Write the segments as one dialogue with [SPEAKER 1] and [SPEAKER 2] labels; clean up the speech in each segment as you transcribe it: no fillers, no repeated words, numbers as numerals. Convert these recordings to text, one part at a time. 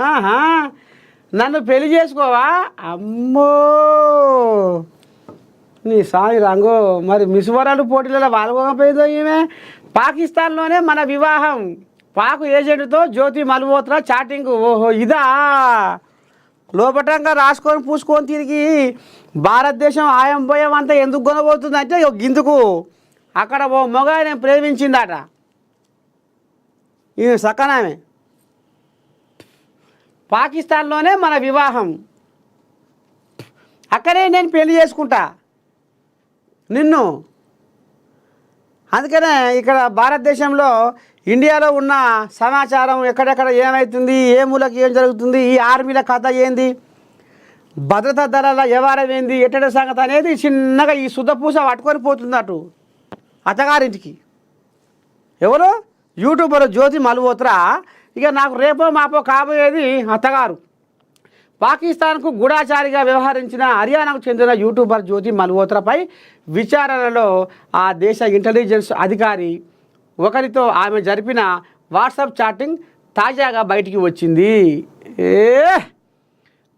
[SPEAKER 1] ఆహా, నన్ను పెళ్లి చేసుకోవా? అమ్మో నీ సామి రంగు. మరి మిస్ వరల్డ్ పోటీలలో పాల్గొనకపోయిందో ఈమె. పాకిస్తాన్లోనే మన వివాహం, పాకు ఏజెంట్తో జ్యోతి మల్హోత్రా చాటింగ్. ఓహో ఇదా, లోపటంగా రాసుకొని పూసుకొని తిరిగి భారతదేశం ఆయం పోయం అంతా ఎందుకు కొనబోతుందంటే గిందుకు అక్కడ ఓ మొగాయన ప్రేమించిందట ఈ సకనామే. పాకిస్తాన్లోనే మన వివాహం, అక్కడే నేను పెళ్లి చేసుకుంటా నిన్ను. అందుకనే ఇక్కడ భారతదేశంలో ఇండియాలో ఉన్న సమాచారం ఎక్కడెక్కడ ఏమవుతుంది, ఏ మూలకి ఏం జరుగుతుంది, ఈ ఆర్మీల కథ ఏంది, భద్రతా దళాల వ్యవహారం ఏంది, ఎట్టడి సంగతి అనేది చిన్నగా ఈ శుద్ధపూస పట్టుకొని పోతుంది అటు అత్తగారింటికి. ఎవరు? యూట్యూబర్ జ్యోతి మల్హోత్రా. ఇక నాకు రేపో మాపో కాబోయేది అత్తగారు. పాకిస్తాన్కు గూఢాచారిగా వ్యవహరించిన హర్యానాకు చెందిన యూట్యూబర్ జ్యోతి మల్హోత్రాపై విచారణలో ఆ దేశ ఇంటెలిజెన్స్ అధికారి ఒకరితో ఆమె జరిపిన వాట్సాప్ చాటింగ్ తాజాగా బయటికి వచ్చింది.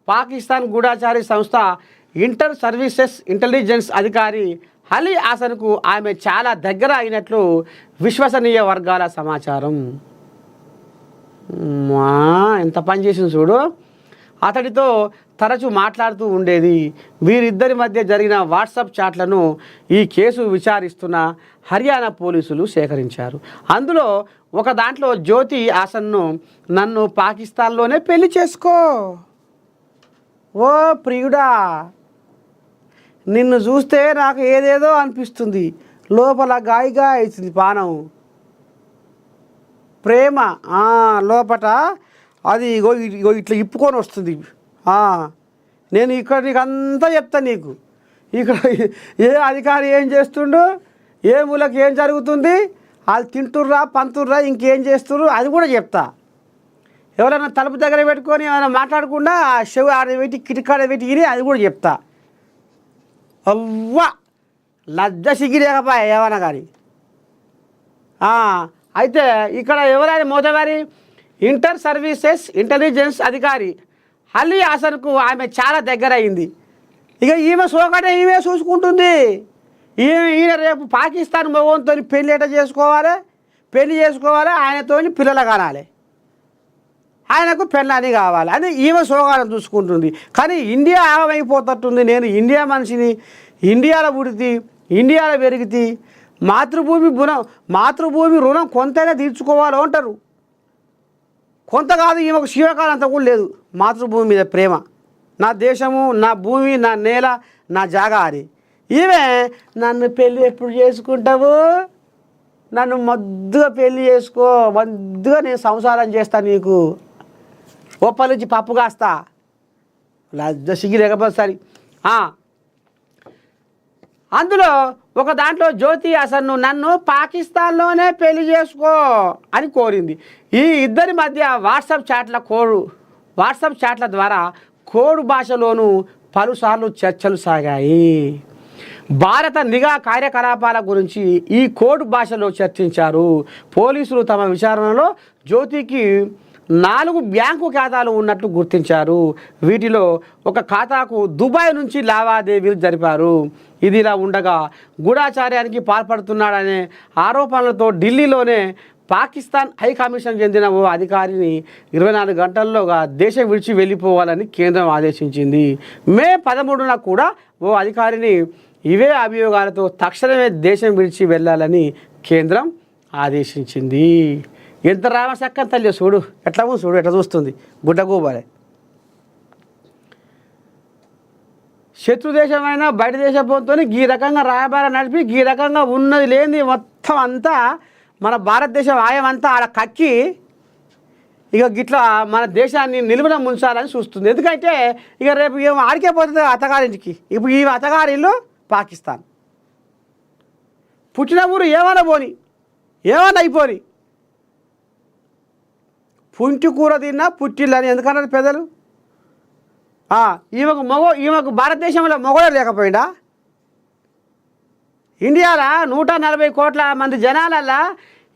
[SPEAKER 1] పాకిస్తాన్ గూఢాచారి సంస్థ ఇంటర్ సర్వీసెస్ ఇంటెలిజెన్స్ అధికారి అలీ హాసన్కు ఆమె చాలా దగ్గర అయినట్లు విశ్వసనీయ వర్గాల సమాచారం. ఎంత పని చేసింది చూడు. అతడితో తరచూ మాట్లాడుతూ ఉండేది. వీరిద్దరి మధ్య జరిగిన వాట్సాప్ చాట్లను ఈ కేసు విచారిస్తున్న హర్యానా పోలీసులు సేకరించారు. అందులో ఒక దాంట్లో జ్యోతి హాసన్ను నన్ను పాకిస్తాన్లోనే పెళ్లి చేసుకో, ఓ ప్రియుడా, నిన్ను చూస్తే నాకు ఏదేదో అనిపిస్తుంది, లోపల గాయగా అవుతుంది పానం, ప్రేమ లోపట అది ఇగో ఇగో ఇట్లా ఇప్పుకొని వస్తుంది. నేను ఇక్కడ నీకు అంతా చెప్తాను. నీకు ఇక్కడ ఏ అధికారి ఏం చేస్తుండో, ఏ మూలకి ఏం జరుగుతుంది, వాళ్ళు తింటుర్రా పంతుర్రా ఇంకేం చేస్తుర్రు అది కూడా చెప్తా. ఎవరైనా తలుపు దగ్గర పెట్టుకొని ఏమైనా మాట్లాడకుండా చెవి ఆడ పెట్టి కిటికాడ పెట్టి ఇరి అది కూడా చెప్తా. అవ్వా లజ్జ సిగిలేకపోయా ఏమన్నా కానీ. అయితే ఇక్కడ ఎవరైనా మోతవారి ఇంటర్ సర్వీసెస్ ఇంటెలిజెన్స్ అధికారి అలీ హాసన్కు ఆమె చాలా దగ్గర అయింది. ఇక ఈమె సోకటే ఈమె చూసుకుంటుంది. ఈయన రేపు పాకిస్తాన్ మగంతో పెళ్ళి ఎట చేసుకోవాలి, పెళ్లి చేసుకోవాలి, ఆయనతో పిల్లలు కానాలి, ఆయనకు పెళ్ళాని కావాలి అని ఈమె సోగారం చూసుకుంటుంది. కానీ ఇండియా ఆగమైపోతట్టుంది. నేను ఇండియా మనిషిని, ఇండియాలో పుడితే ఇండియాలో పెరిగితే మాతృభూమి రుణం కొంతైనా తీర్చుకోవాలి అంటారు. కొంత కాదు, ఈమెకు శివకాలం అంత కూడా లేదు మాతృభూమి మీద ప్రేమ. నా దేశము, నా భూమి, నా నేల, నా జాగా అని. ఈమె నన్ను పెళ్ళి ఎప్పుడు చేసుకుంటావు, నన్ను మద్దుగా పెళ్ళి చేసుకో, మద్దుగా నేను సంసారం చేస్తాను, నీకు ఒప్పలించి పప్పు కాస్తా, లజ్జ సిగ్గు లేకపోతే సరి. అందులో ఒక దాంట్లో జ్యోతి హాసన్ను నన్ను పాకిస్తాన్లోనే పెళ్లి చేసుకో అని కోరింది. ఈ ఇద్దరి మధ్య వాట్సాప్ చాట్ల ద్వారా కోడ్ భాషలోనూ పలుసార్లు చర్చలు సాగాయి. భారత నిఘా కార్యకలాపాల గురించి ఈ కోడ్ భాషలో చర్చించారు. పోలీసులు తమ విచారణలో జ్యోతికి 4 బ్యాంకు ఖాతాలు ఉన్నట్లు గుర్తించారు. వీటిలో ఒక ఖాతాకు దుబాయ్ నుంచి లావాదేవీలు జరిపారు. ఇదిలా ఉండగా గూఢాచార్యానికి పాల్పడుతున్నాడనే ఆరోపణలతో ఢిల్లీలోనే పాకిస్తాన్ హైకమిషన్ చెందిన ఓ అధికారిని 24 గంటల్లోగా దేశం విడిచి వెళ్ళిపోవాలని కేంద్రం ఆదేశించింది. మే 13న కూడా ఓ అధికారిని ఇవే అభియోగాలతో తక్షణమే దేశం విడిచి వెళ్ళాలని కేంద్రం ఆదేశించింది. ఎంత రామసక్కని తల్లి చూడు, ఎట్లా చూడు, ఎట్లా చూస్తుంది గుడ్డగూబలే. శత్రుదేశమైనా బయట దేశంతో ఈ రకంగా రాయబారం నడిపి ఈ రకంగా ఉన్నది లేని మొత్తం అంతా మన భారతదేశం ఆయంతా ఆడ కక్కి ఇక గిట్లా మన దేశాన్ని నిలువున ముంచాలని చూస్తుంది. ఎందుకంటే ఇక రేపు ఏమో ఆడికే పోతుంది అత్తగారింటికి. ఇప్పుడు ఈ అత్తగారిల్లు పాకిస్తాన్, పుట్టిన ఊరు ఏమైనా పోని, ఏమైనా అయిపోని, పుంటి కూర తిన్నా పుట్టిల్లని ఎందుకన్నారు పెద్దలు. ఈమెకు భారతదేశంలో మొగడే లేకపోయిందా? ఇండియాలో 140 కోట్ల మంది జనాలల్లా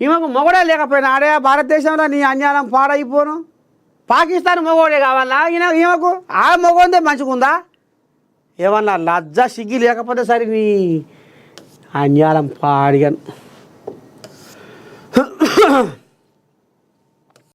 [SPEAKER 1] ఈమెకు మొగడే లేకపోయినా ఆడే భారతదేశంలో నీ అన్యాయం పాడైపోను. పాకిస్తాన్ మొగోడే కావాలా ఈమెకు ఆ మొగోందే మంచిగుందా ఏమన్నా లజ్జ సిగ్గి లేకపోతే సరే నీ అన్యాయం పాడిగాను